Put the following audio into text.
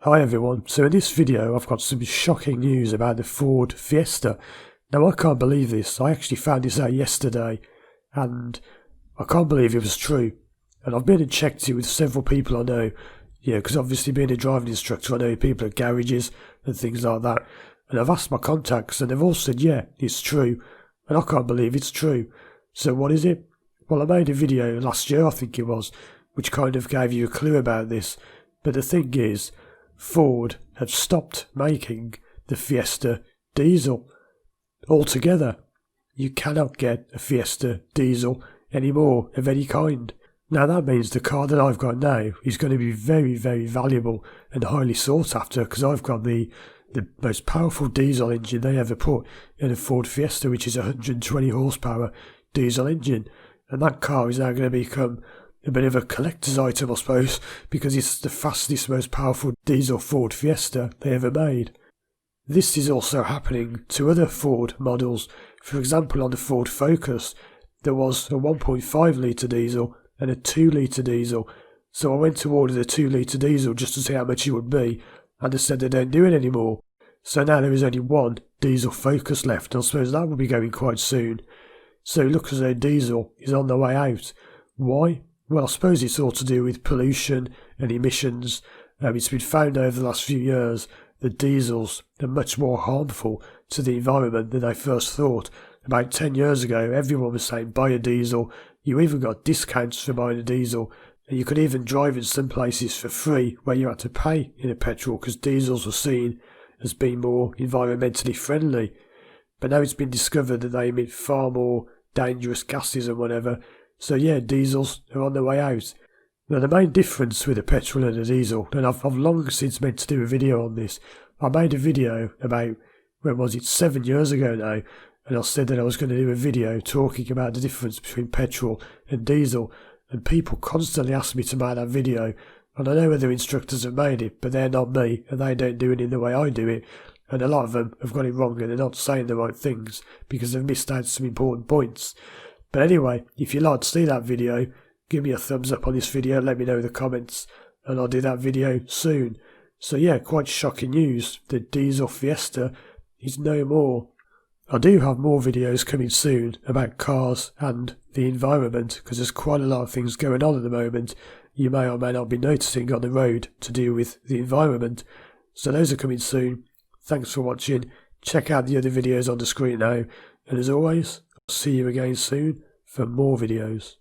Hi everyone, so in this video I've got some shocking news about the Ford Fiesta. Now I can't believe this, I actually found this out yesterday and I can't believe it was true. And I've been and checked it with several people I know, because obviously being a driving instructor I know people at garages and things like that. And I've asked my contacts and they've all said yeah, it's true. And I can't believe it's true. So what is it? Well, I made a video last year I think it was, which kind of gave you a clue about this. But the thing is, Ford have stopped making the Fiesta diesel altogether. You cannot get a Fiesta diesel anymore of any kind. Now that means the car that I've got now is going to be very, very valuable and highly sought after, because I've got the most powerful diesel engine they ever put in a Ford Fiesta, which is a 120 horsepower diesel engine, and that car is now going to become a bit of a collector's item, I suppose, because it's the fastest, most powerful diesel Ford Fiesta they ever made. This is also happening to other Ford models. For example, on the Ford Focus, there was a 1.5 litre diesel and a 2 litre diesel. So I went to order the 2 litre diesel just to see how much it would be, and they said they don't do it anymore. So now there is only one diesel Focus left, and I suppose that will be going quite soon. So it looks as though diesel is on the way out. Why? Well, I suppose it's all to do with pollution and emissions. It's been found over the last few years that diesels are much more harmful to the environment than they first thought. About 10 years ago, everyone was saying buy a diesel. You even got discounts for buying a diesel, and you could even drive in some places for free where you had to pay in a petrol because diesels were seen as being more environmentally friendly. But now it's been discovered that they emit far more dangerous gases and whatever. So yeah, diesels are on their way out. Now the main difference with a petrol and a diesel, and I've long since meant to do a video on this. I made a video about, when was it, 7 years ago now, and I said that I was going to do a video talking about the difference between petrol and diesel, and people constantly ask me to make that video, and I know other instructors have made it, but they're not me, and they don't do it in the way I do it, and a lot of them have got it wrong and they're not saying the right things because they've missed out some important points. But anyway, if you'd like to see that video, give me a thumbs up on this video, let me know in the comments, and I'll do that video soon. So yeah, quite shocking news, the diesel Fiesta is no more. I do have more videos coming soon about cars and the environment, because there's quite a lot of things going on at the moment you may or may not be noticing on the road to do with the environment. So those are coming soon. Thanks for watching, check out the other videos on the screen now, and as always, I'll see you again soon for more videos.